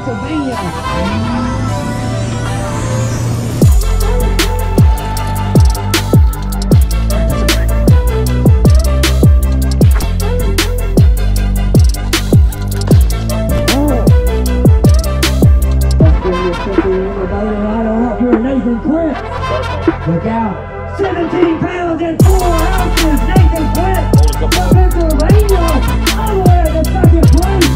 Pennsylvania. Quince. Look out. 17 pounds and 4 ounces. Nathan Quince from Pennsylvania. All the way to second place.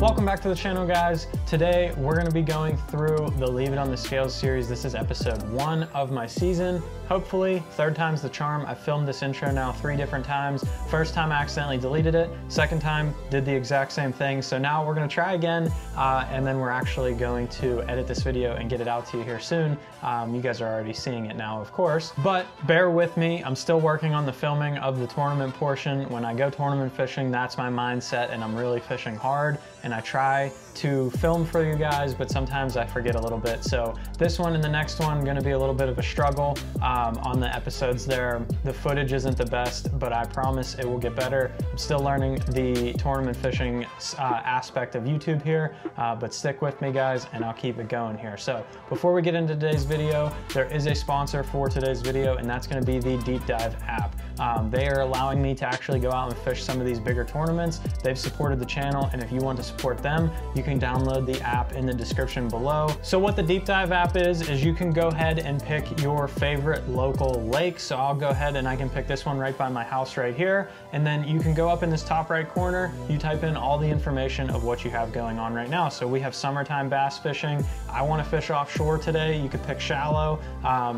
Welcome back to the channel, guys. Today we're going to be going through the Leave It on the Scales series. This is episode 1 of my season. Hopefully, third time's the charm. I've filmed this intro now 3 different times. First time I accidentally deleted it. Second time did the exact same thing. So now we're going to try again, and then we're actually going to edit this video and get it out to you here soon. You guys are already seeing it now, of course, but bear with me. I'm still working on the filming of the tournament portion. When I go tournament fishing, that's my mindset, and I'm really fishing hard, and I try to film for you guys, but sometimes I forget a little bit. So this one and the next one going to be a little bit of a struggle on the episodes there. The footage isn't the best, but I promise it will get better. I'm still learning the tournament fishing aspect of YouTube here, but stick with me, guys, and I'll keep it going here. So before we get into today's video, there is a sponsor for today's video, and that's going to be the Deep Dive app. They are allowing me to actually go out and fish some of these bigger tournaments. They've supported the channel, and if you want to support them, you can download the app in the description below. So what the Deep Dive app is you can go ahead and pick your favorite local lake. So I'll go ahead and I can pick this one right by my house right here. And then you can go up in this top right corner, you type in all the information of what you have going on right now. So we have summertime bass fishing. I want to fish offshore today. You could pick shallow.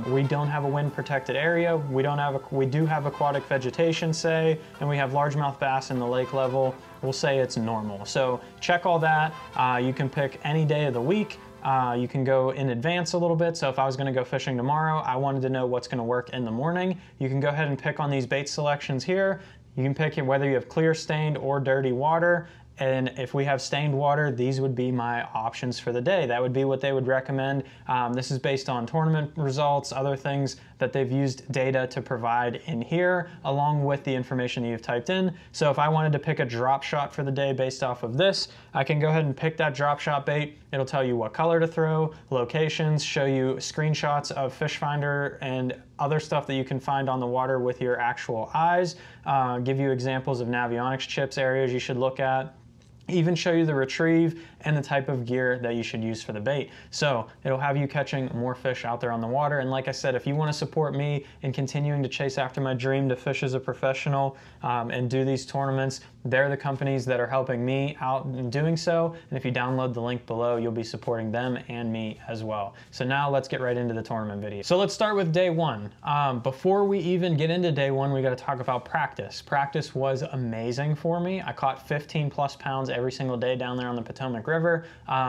We don't have a wind protected area. We do have aquatic vegetation, say, and we have largemouth bass in the lake level. We'll say it's normal. So check all that. You can pick any day of the week. You can go in advance a little bit. So if I was gonna go fishing tomorrow, I wanted to know what's gonna work in the morning. You can go ahead and pick on these bait selections here. You can pick whether you have clear, stained, or dirty water. And if we have stained water, these would be my options for the day. That would be what they would recommend. This is based on tournament results, other things that they've used data to provide in here, along with the information that you've typed in. So if I wanted to pick a drop shot for the day based off of this, I can go ahead and pick that drop shot bait. It'll tell you what color to throw, locations, show you screenshots of fish finder and other stuff that you can find on the water with your actual eyes, give you examples of Navionics chips areas you should look at, even show you the retrieve and the type of gear that you should use for the bait. So it'll have you catching more fish out there on the water. And like I said, if you want to support me in continuing to chase after my dream to fish as a professional and do these tournaments, they're the companies that are helping me out in doing so. And if you download the link below, you'll be supporting them and me as well. So now let's get right into the tournament video. So let's start with day 1. Before we even get into day 1, we got to talk about practice. Practice was amazing for me. I caught 15 plus pounds every single day down there on the Potomac River.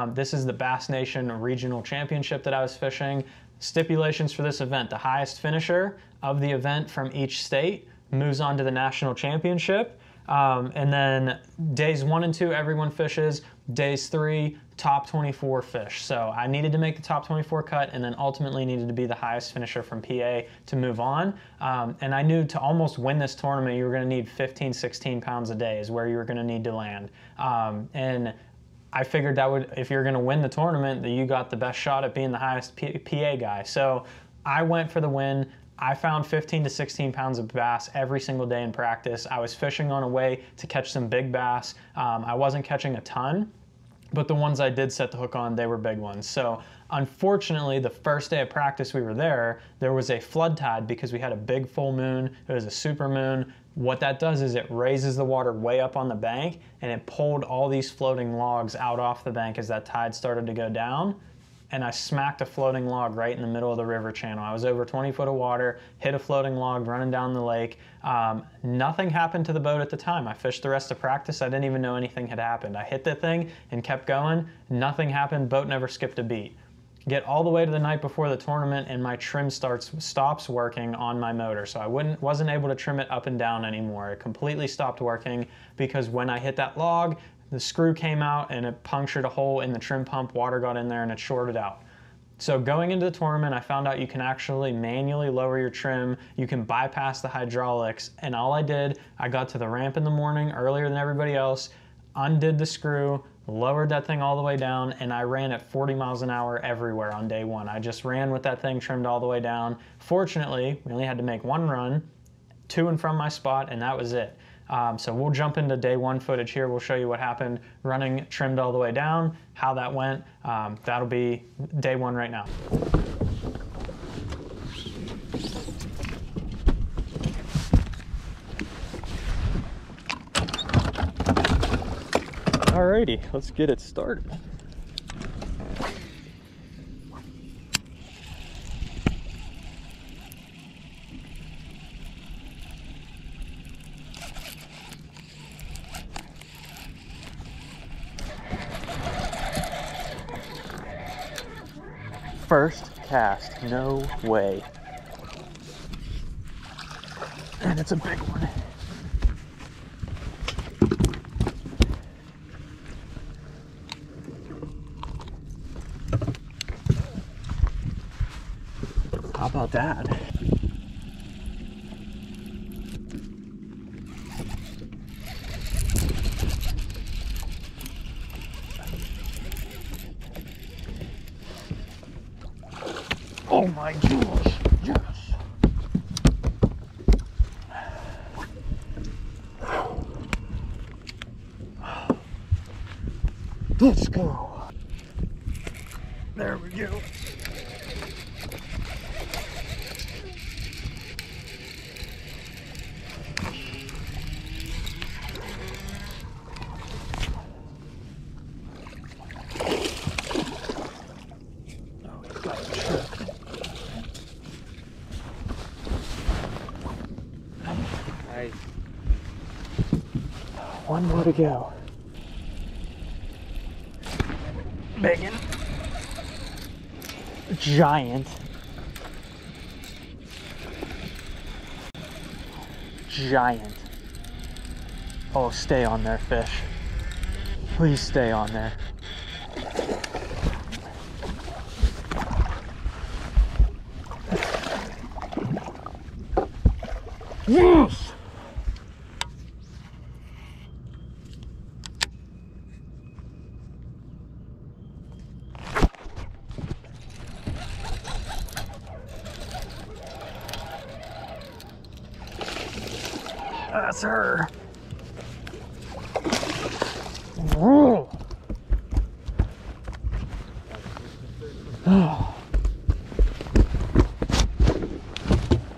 This is the Bass Nation Regional Championship that I was fishing. Stipulations for this event: the highest finisher of the event from each state moves on to the National Championship. And then days 1 and 2, everyone fishes. Days 3, top 24 fish. So I needed to make the top 24 cut, and then ultimately needed to be the highest finisher from PA to move on. And I knew to almost win this tournament, you were going to need 15, 16 pounds a day is where you were going to need to land. And I figured that would, if you're going to win the tournament, that you got the best shot at being the highest PA guy. So I went for the win. I found 15 to 16 pounds of bass every single day in practice. I was fishing on a way to catch some big bass. I wasn't catching a ton, but the ones I did set the hook on, they were big ones. So unfortunately, the first day of practice we were there was a flood tide because we had a big full moon. It was a super moon. What that does is it raises the water way up on the bank, and it pulled all these floating logs out off the bank as that tide started to go down. And I smacked a floating log right in the middle of the river channel. I was over 20 foot of water, hit a floating log running down the lake. Nothing happened to the boat at the time. I fished the rest of practice. I didn't even know anything had happened. I hit the thing and kept going. Nothing happened. Boat never skipped a beat. Get all the way to the night before the tournament, and my trim stops working on my motor. So I wasn't able to trim it up and down anymore. It completely stopped working because when I hit that log, the screw came out and it punctured a hole in the trim pump. Water got in there and it shorted out. So going into the tournament, I found out you can actually manually lower your trim. You can bypass the hydraulics. And all I did, I got to the ramp in the morning earlier than everybody else, undid the screw, lowered that thing all the way down, and I ran at 40 miles an hour everywhere on day one. I just ran with that thing trimmed all the way down. Fortunately, we only had to make one run to and from my spot, and that was it. So we'll jump into day one footage here. We'll show you what happened running trimmed all the way down, how that went. That'll be day one right now. Alrighty, let's get it started. First cast, no way. And it's a big one. How about that? Oh my gosh, yes. Let's go. There we go. One more to go. Biggin. Giant. Giant. Oh, stay on there, fish. Please stay on there. Yes! That's her. Whoa. Oh.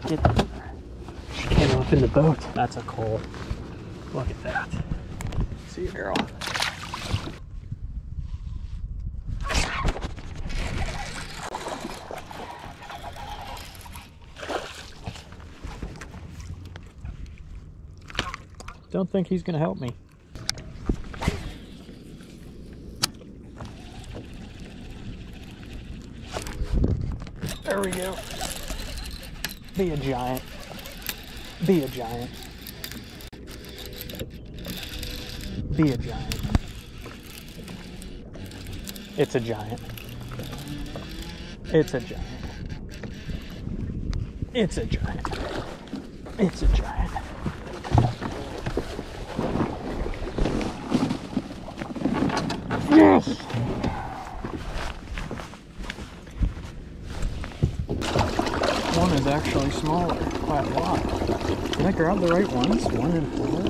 Get there. She came up in the boat. That's a coal. Look at that. See you, girl. Don't think he's gonna help me. There we go. Be a giant. Be a giant. Be a giant. It's a giant. It's a giant. It's a giant. It's a giant. Yes! One is actually smaller by a lot. Did I grab the right ones? 1 and 4?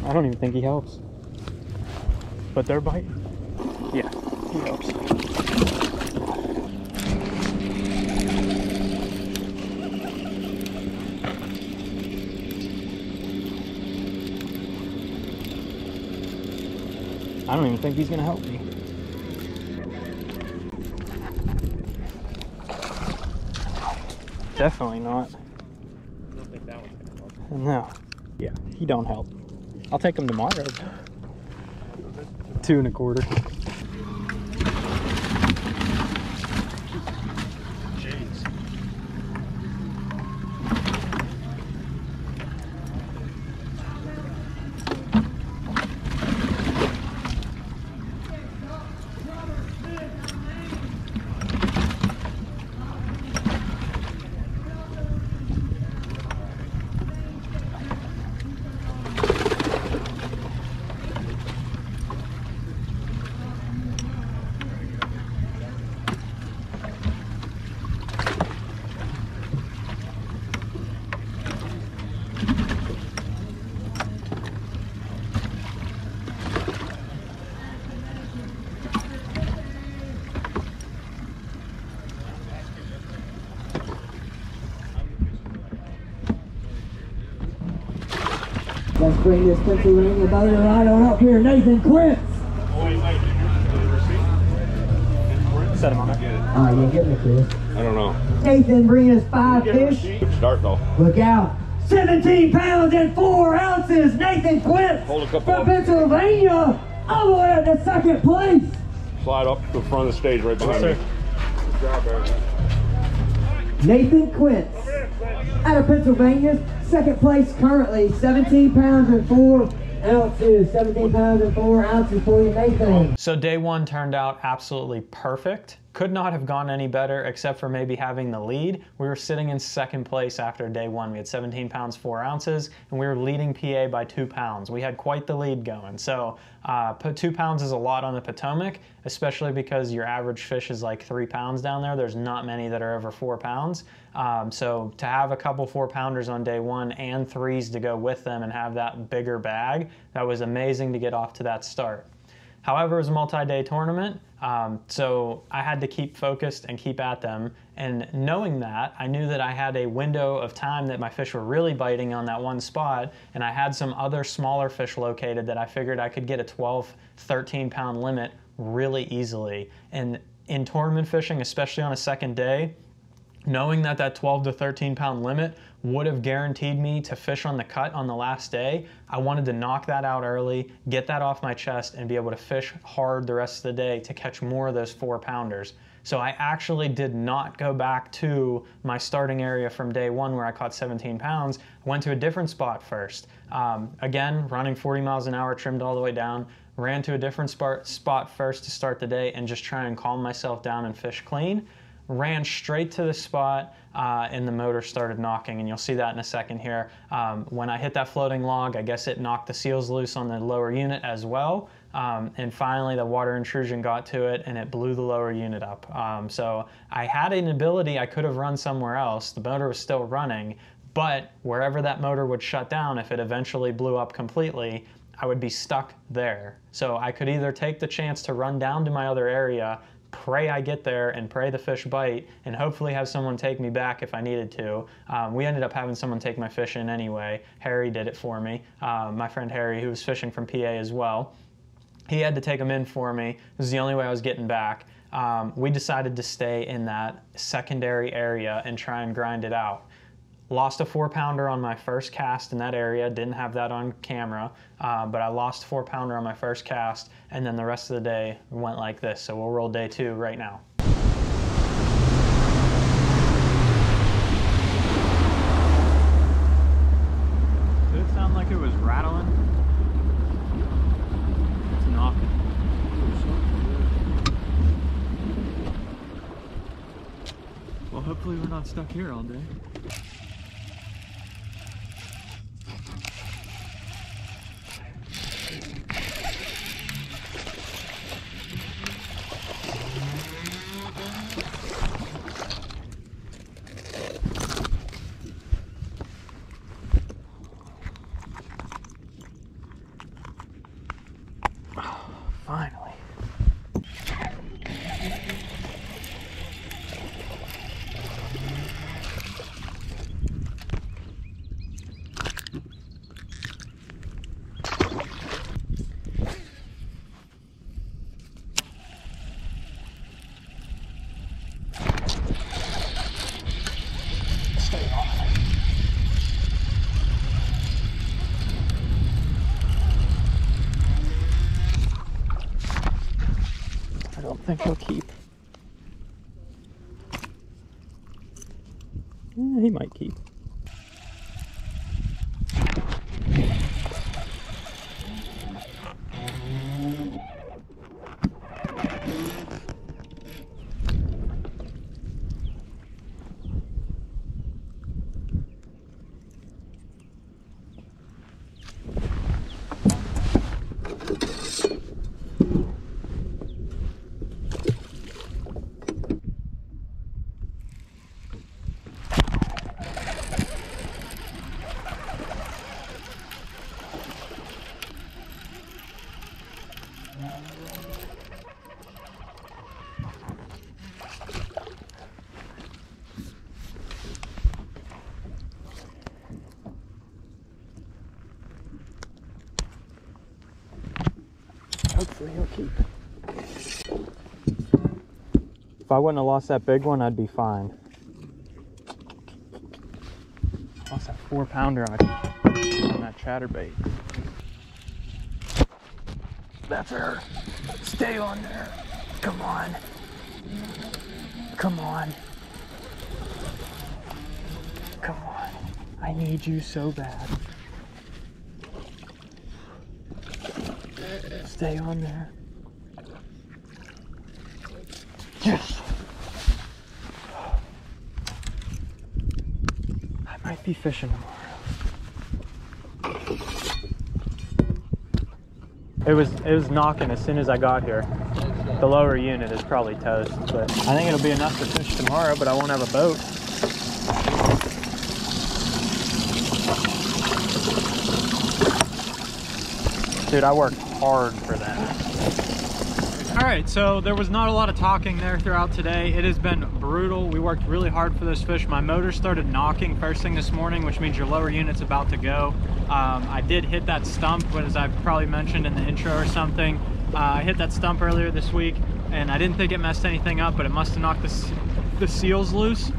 I don't even think he helps. But they're biting. Yeah, he helps. I don't even think he's gonna help me. Definitely not. I don't think that one's gonna help. No. Yeah, he don't help. I'll take him tomorrow. 2 1/4. Jeez. Let's bring this Pennsylvania motor right on up here, Nathan Quince. Set him on it. All right, yeah, give it to us. I don't know. Nathan bringing us 5 fish. Good start though. Look out. 17 pounds and 4 ounces. Nathan Quince Hold a couple from of- Pennsylvania. All the way up to second place. Slide up to the front of the stage right behind me. Good job, Eric. Nathan Quince out of Pennsylvania. Second place currently. 17 pounds and 4 ounces. 17 pounds and 4 ounces for you, Nathan. So day one turned out absolutely perfect. Could not have gone any better except for maybe having the lead. We were sitting in second place after day one. We had 17 pounds, 4 ounces, and we were leading PA by 2 pounds. We had quite the lead going. So 2 pounds is a lot on the Potomac, especially because your average fish is like 3 pounds down there. There's not many that are over 4 pounds. So to have a couple 4-pounders on day one and 3s to go with them and have that bigger bag, that was amazing to get off to that start. However, it was a multi-day tournament, so I had to keep focused and keep at them. And knowing that, I knew that I had a window of time that my fish were really biting on that one spot, and I had some other smaller fish located that I figured I could get a 12, 13-pound limit really easily. And in tournament fishing, especially on a second day, knowing that that 12 to 13-pound limit would have guaranteed me to fish on the cut on the last day, I wanted to knock that out early, get that off my chest, and be able to fish hard the rest of the day to catch more of those 4-pounders. So I actually did not go back to my starting area from day one where I caught 17 pounds. I went to a different spot first. Again, running 40 miles an hour, trimmed all the way down, ran to a different spot first to start the day and just try and calm myself down and fish clean. Ran straight to the spot and the motor started knocking, and you'll see that in a second here. When I hit that floating log, I guess it knocked the seals loose on the lower unit as well. And finally the water intrusion got to it and it blew the lower unit up. So I had an ability, I could have run somewhere else. The motor was still running, but wherever that motor would shut down, if it eventually blew up completely, I would be stuck there. So I could either take the chance to run down to my other area, pray I get there and pray the fish bite, and hopefully have someone take me back if I needed to. We ended up having someone take my fish in anyway. Harry did it for me. My friend Harry, who was fishing from PA as well. He had to take them in for me. This is the only way I was getting back. We decided to stay in that secondary area and try and grind it out. Lost a 4-pounder on my first cast in that area, didn't have that on camera, but I lost a 4-pounder on my first cast, and then the rest of the day went like this. So we'll roll day 2 right now. Did it sound like it was rattling? It's knocking. Well, hopefully we're not stuck here all day. Finally. Stay on. I don't think he'll keep. He might keep. Hopefully he'll keep. If I wouldn't have lost that big one, I'd be fine. Lost that 4-pounder on that chatterbait. That's her. Stay on there. Come on. Come on. Come on. I need you so bad. Stay on there. Yes. I might be fishing tomorrow. It was knocking as soon as I got here. The lower unit is probably toast, but I think it'll be enough to fish tomorrow, but I won't have a boat. Dude, I worked hard for that. All right, so there was not a lot of talking there throughout today. It has been brutal. We worked really hard for those fish. My motor started knocking first thing this morning, which means your lower unit's about to go. I did hit that stump, but as I probably mentioned in the intro or something, I hit that stump earlier this week, and I didn't think it messed anything up, but it must have knocked the seals loose.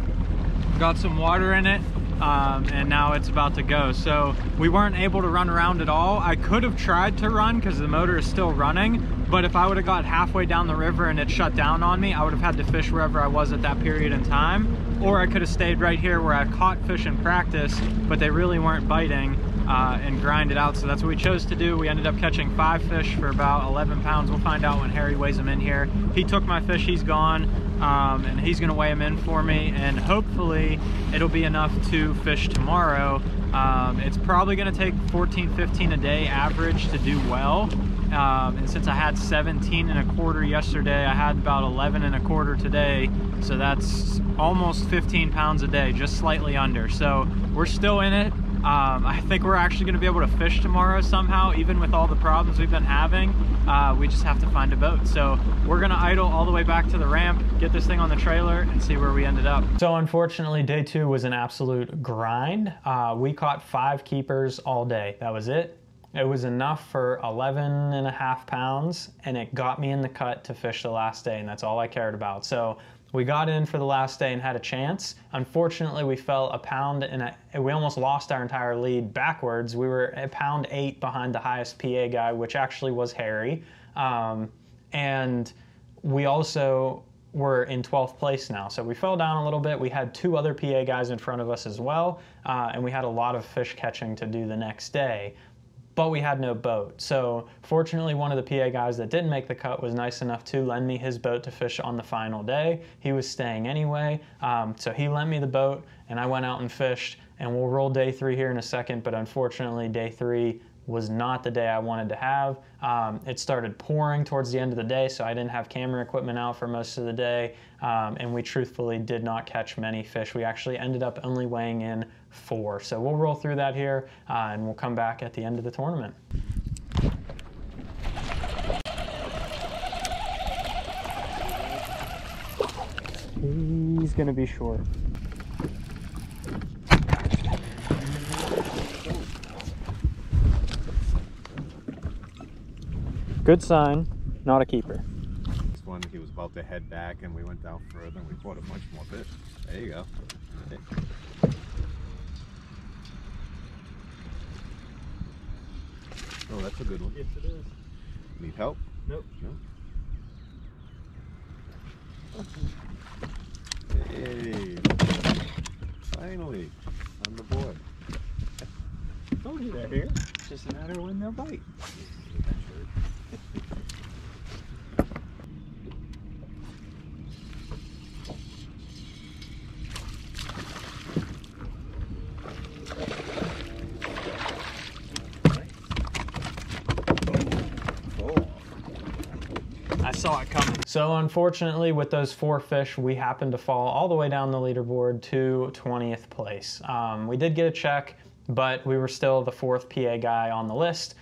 Got some water in it. And now it's about to go. So we weren't able to run around at all. I could have tried to run because the motor is still running, but if I would have got halfway down the river and it shut down on me, I would have had to fish wherever I was at that period in time, or I could have stayed right here where I caught fish in practice, but they really weren't biting, and grind it out. So that's what we chose to do. We ended up catching 5 fish for about 11 pounds. We'll find out when Harry weighs them in here. He took my fish, he's gone. And he's gonna weigh them in for me, and hopefully it'll be enough to fish tomorrow. It's probably gonna take 14-15 a day average to do well. And since I had 17.25 yesterday, I had about 11.25 today. So that's almost 15 pounds a day, just slightly under. So we're still in it. I think we're actually going to be able to fish tomorrow somehow, even with all the problems we've been having. We just have to find a boat. So we're going to idle all the way back to the ramp, get this thing on the trailer, and see where we ended up. So unfortunately, day 2 was an absolute grind. We caught 5 keepers all day. That was it. It was enough for 11.5 pounds, and it got me in the cut to fish the last day, and that's all I cared about. So we got in for the last day and had a chance. Unfortunately, we fell a pound and we almost lost our entire lead backwards. We were a pound 8 behind the highest PA guy, which actually was Harry. And we also were in 12th place now. So we fell down a little bit. We had 2 other PA guys in front of us as well. And we had a lot of fish catching to do the next day, but we had no boat. So fortunately, one of the PA guys that didn't make the cut was nice enough to lend me his boat to fish on the final day. He was staying anyway, so he lent me the boat and I went out and fished, and we'll roll day 3 here in a second, but unfortunately day 3 was not the day I wanted to have. It started pouring towards the end of the day, so I didn't have camera equipment out for most of the day, and we truthfully did not catch many fish. We actually ended up only weighing in 4. So we'll roll through that here, and we'll come back at the end of the tournament. He's gonna be short. Good sign, not a keeper. This one, he was about to head back and we went down further and we caught a bunch more fish. There you go. Okay. Oh, that's a good one. Yes, it is. Need help? Nope. No? Hey, finally, on the board. Told you they're here. It's just a matter of when they'll bite. I saw it coming. So unfortunately, with those 4 fish, we happened to fall all the way down the leaderboard to 20th place. We did get a check, but we were still the 4th PA guy on the list.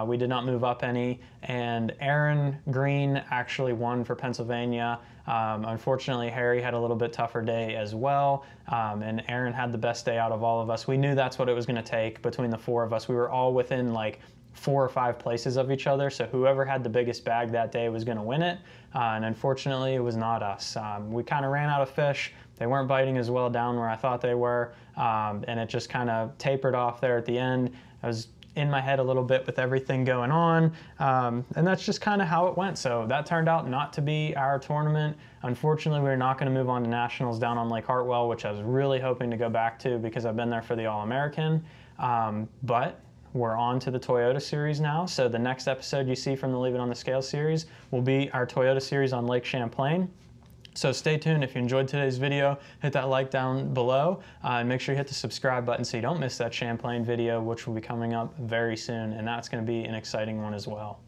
We did not move up any, and Aaron Green actually won for Pennsylvania. Unfortunately, Harry had a little bit tougher day as well, and Aaron had the best day out of all of us. We knew that's what it was going to take between the 4 of us. We were all within like 4 or 5 places of each other, so whoever had the biggest bag that day was going to win it, and unfortunately it was not us. We kind of ran out of fish. They weren't biting as well down where I thought they were, and it just kind of tapered off there at the end. I was in my head a little bit with everything going on, and that's just kind of how it went. So that turned out not to be our tournament. Unfortunately, we're not going to move on to nationals down on Lake Hartwell, which I was really hoping to go back to because I've been there for the All-American, but we're on to the Toyota Series now. So the next episode you see from the Leave It on the Scale series will be our Toyota Series on Lake Champlain. So stay tuned. If you enjoyed today's video, hit that like down below, and make sure you hit the subscribe button so you don't miss that Champlain video, which will be coming up very soon, and that's going to be an exciting one as well.